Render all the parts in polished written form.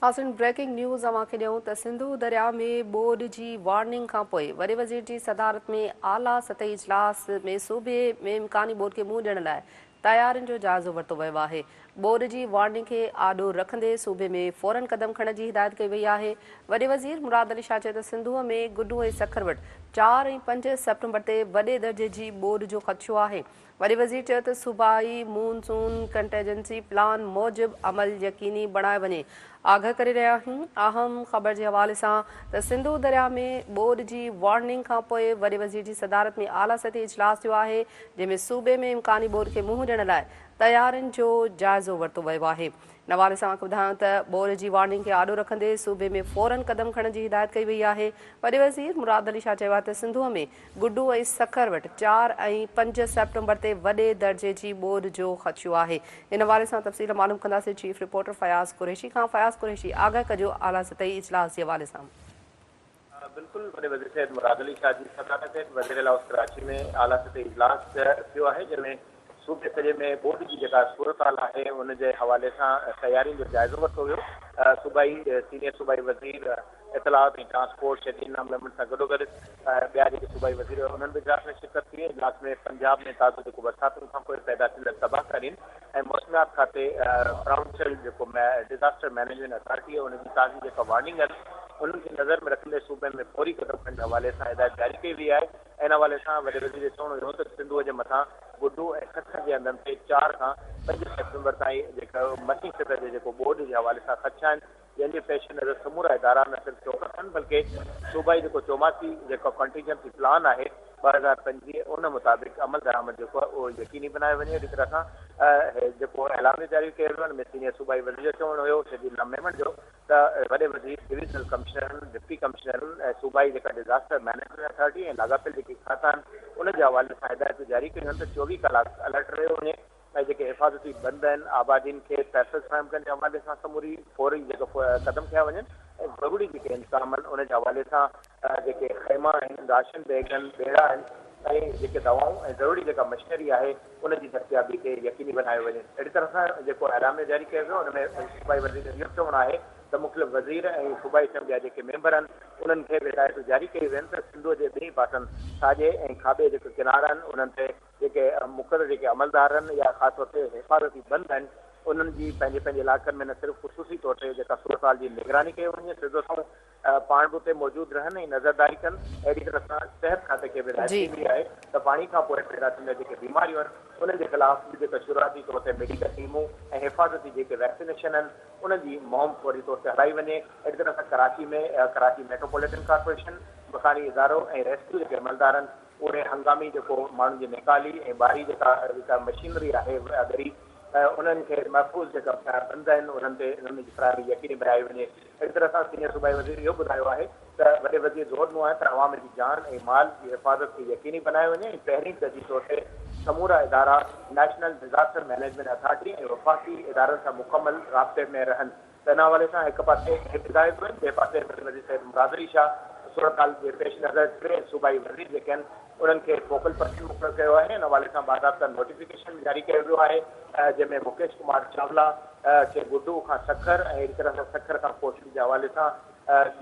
हासिन breaking news अवांखे ॾियूं त सिंधु दरिया में ॿोॾि जी वार्निंग खां पोइ वॾे वज़ीर जी सदारत में आला सतही इजलास में सूबे में इम्कानी ॿोॾि खे मुंहुं ॾियण लाइ तयारियुनि जो जाइज़ो वरितो वियो आहे। ॿोॾि जी वार्निंग खे आॾो रखंदे सूबे में फौरन क़दम खणण जी हिदायत कई वई आहे। वॾे वज़ीर मुराद अली शाह चयो त सिंधुअ में गुॾू ऐं सखर वटि 4 ऐं 5 सेप्टेम्बर ते वॾे दर्जे जी ॿोॾि जो ख़दशो आहे। वॾे वज़ीर चयो त सूबाई मॉनसून कंटेजेंसी प्लान मूजिबि अमल यकीनी बणाए वञे। आगाह करे रहिया आहियूं। अहम ख़बर जे हवाले सां त सिंधु दरिया में ॿोॾि जी वार्निंग खां पोइ वॾे वज़ीर जी सदारत में आला सतही इजलास थियो आहे, जंहिंमें सूबे में इम्कानी ॿोॾि खे मुंहुं ॾियण लाइ तयारियुनि जो जाइज़ो वरितो वियो आहे। इन हवाले सां ॿुधायूं त ॿोॾि जी वार्निंग खे आॾो रखंदे सूबे में फौरन क़दम खणण जी हिदायत कई वई आहे। वॾे वज़ीर मुराद अली शाह चयो आहे त सिंधुअ में गुॾू ऐं सखर वटि 4 ऐं 5 सेप्टेम्बर ते वॾे दर्जे जी ॿोॾि जो ख़दशो आहे। इन हवाले सां तफ़सील मालूम कंदासीं चीफ रिपोर्टर फयाज़ कुरैशी खां। फयाज़ कुरैशी, आगाह कजो आला सतही इजलास जे हवाले सां। बिल्कुल वॾे वज़ीर साहिब मुराद अली शाह जी सदारत में वज़ीर आला कराची में आला सतही इजलास थियो आहे, जंहिंमें सूबे सॼे में ॿोॾि जी जेका सूरत हाल आहे उन जे हवाले सां तयारियुनि जो जाइज़ो वरितो वियो। सूबाई सीनियर सूबाई वज़ीर इतलात ऐं ट्रांसपोर्ट शहरी इनाम मेमन सां गॾोगॾु ॿिया जेके सूबाई वज़ीर उन्हनि बि इजलास में शिरकत कई। इजलास में पंजाब में ताज़ो जेको बरसातुनि खां पोइ पैदा थियल तबाहकारियुनि ऐं मौसमियात खाते प्राउंशल जेको डिज़ास्टर मैनेजमेंट अथॉरिटी आहे उनजी ताज़ी जेका वार्निंग आहिनि उन्हनि खे नज़र में रखंदे सूबे में फौरी क़दम खणण जे हवाले सां हिदायत जारी कई वई आहे। इन हवाले सां वॾे वज़ीर चवणो हुयो त सिंधुअ जे मथां गुॾू ऐं सखर जे हंधनि ते 4 खां 5 सेप्टेम्बर ताईं जेका मथीं सतह ते जेको ॿोॾि जे हवाले सां ख़दशा आहिनि, जंहिंजे पेश नज़र समूरा इदारा न सिर्फ़ु चौकस आहिनि बल्कि सूबाई जेको चौमासी जेको कंटीजेंसी प्लान आहे 2025 उन मुताबिक़ अमल दरामद जेको आहे उहो यकीनी बनाए वञे। अहिड़ी तरह सां जेको ऐलान जारी कयो वियो आहे सीनियर सूबाई वज़ीर चवणो हुयो शहरी इनाम मेमन जो त वॾे वज़ीर डिविजनल कमिश्नरनि डिप्टी कमिश्नरनि ऐं सूबाई जेका डिज़ास्टर मैनेजमेंट अथॉरिटी ऐं लाॻापियल जेके खाता आहिनि उन जे हवाले सां हिदायतूं जारी कयूं आहिनि त 24 कलाक अलर्ट रहियो वञे ऐं जेके हिफ़ाज़ती बंद आहिनि आबादियुनि खे पैसेज फ्राहम करण जे हवाले सां समूरी फौरी जेको क़दम कया वञनि ऐं ज़रूरी जेके इंतज़ाम आहिनि उन जे हवाले सां जेके ख़ैमा आहिनि, राशन बैग आहिनि, बेड़ा आहिनि ऐं जेके दवाऊं ऐं ज़रूरी जेका मशीनरी आहे उनजी दस्तियाबी खे यकीनी बनायो वञे। अहिड़ी तरह सां जेको ऐलान जारी कयो वियो उन में सूबाई वज़ीर जो इहो चवणु आहे त मुख़्तलिफ़ वज़ीर ऐं सूबाई असेंबली जा जेके मेंबर आहिनि उन्हनि खे हिदायतूं जारी कयूं आहिनि त सिंधुअ जे ॿिन्ही पासनि साॼे ऐं खाॿे जेके किनारा आहिनि उन्हनि ते जेके मुक़ररु जेके अमलदार आहिनि या ख़ासि तौर ते हिफ़ाज़ती बंद आहिनि उन्हनि जी पंहिंजे पंहिंजे इलाइक़नि में न सिर्फ़ु ख़ुशूसी तौर ते जेका सूरत हाल जी निगरानी कई वञे, सिधो सो पाण बि उते मौजूदु रहनि ऐं नज़रदारी कनि। अहिड़ी तरह सां सिहत खाते खे बि हिदायत कई वई आहे त पाणी खां पोइ पैदा थींदड़ जेके बीमारियूं आहिनि उन्हनि जे ख़िलाफ़ जेके शुरूआती तौर ते मेडिकल टीमूं ऐं हिफ़ाज़ती जेके वैक्सीनेशन आहिनि उन्हनि जी मुहिम फौरी तौर ते हलाई वञे। अहिड़ी तरह सां कराची में कराची मेट्रोपॉलिटन कॉर्पोरेशन मकानी इदारो ऐं रेस्क्यू जेके अमलदार आहिनि उहे हंगामी जेको माण्हुनि जी निकाली ऐं ॿाहिरी जेका मशीनरी आहे ग़रीब उन्हनि खे महफ़ूज़ जेका बंद आहिनि उन्हनि ते उन्हनि जी फराहमी यकीनी बनाई वञे। अहिड़ी तरह सां सीनियर सूबाई वज़ीर इहो ॿुधायो आहे त वॾे वज़ीर ज़ोर ॾिनो आहे त अवाम जी जान ऐं माल जी हिफ़ाज़त खे यकीनी बनायो वञे ऐं पहिरीं तरजीह तौर ते समूरा इदारा नेशनल डिज़ास्टर मैनेजमेंट अथॉरिटी ऐं वफ़ाक़ी इदारनि सां मुकमल राब्ते में रहनि। त इन हवाले सां हिकु पासे हिदायतूं आहिनि, ॿिए पासे वॾे वज़ीर साहिब मुराद अली शाह सूरत हाल जे पेश नज़र टे सूबाई वज़ीर जेके आहिनि उन्हनि खे फोकल पर्सन मुक़ररु कयो आहे। इन हवाले सां बाज़ाब्ता नोटिफिकेशन जारी कयो वियो आहे जंहिंमें मुकेश कुमार चावला खे गुॾू खां सखर ऐं अहिड़ी तरह सां सखर खां कोटड़ी जे हवाले सां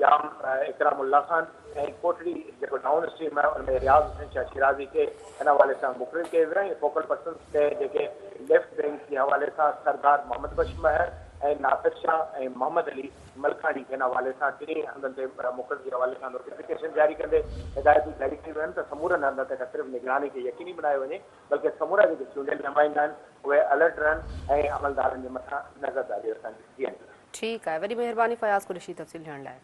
जाम इकरामुल्ला ख़ान ऐं कोटड़ी जेको डाउन स्ट्रीम आहे उनमें रियाज़ हुसैन शाह शिराज़ी खे इन हवाले सां मुक़ररु कयो वियो आहे। फोकल पर्सन ते जेके लेफ्ट बैंक जे हवाले सां सरदार मोहम्मद बशीर महर ऐं नासिर शाह ऐं मोहम्मद अली मलखानी खे इन हवाले सां टिनी हंधनि ते मुक़ररु जे हवाले सां नोटिफिकेशन जारी कंदे हिदायतूं जारी कयूं आहिनि त समूरनि हंधनि ते न सिर्फ़ु निगरानी खे यकीनी बनायो वञे बल्कि समूरा जेके चूंडियल नुमाइंदा आहिनि उहे अलर्ट रहनि ऐं अमलदारनि जे मथां नज़रदारी रखनि। जी ठीकु आहे, वॾी महिरबानी फयाज़ कुरैशी तफ़सील ॾियण लाइ।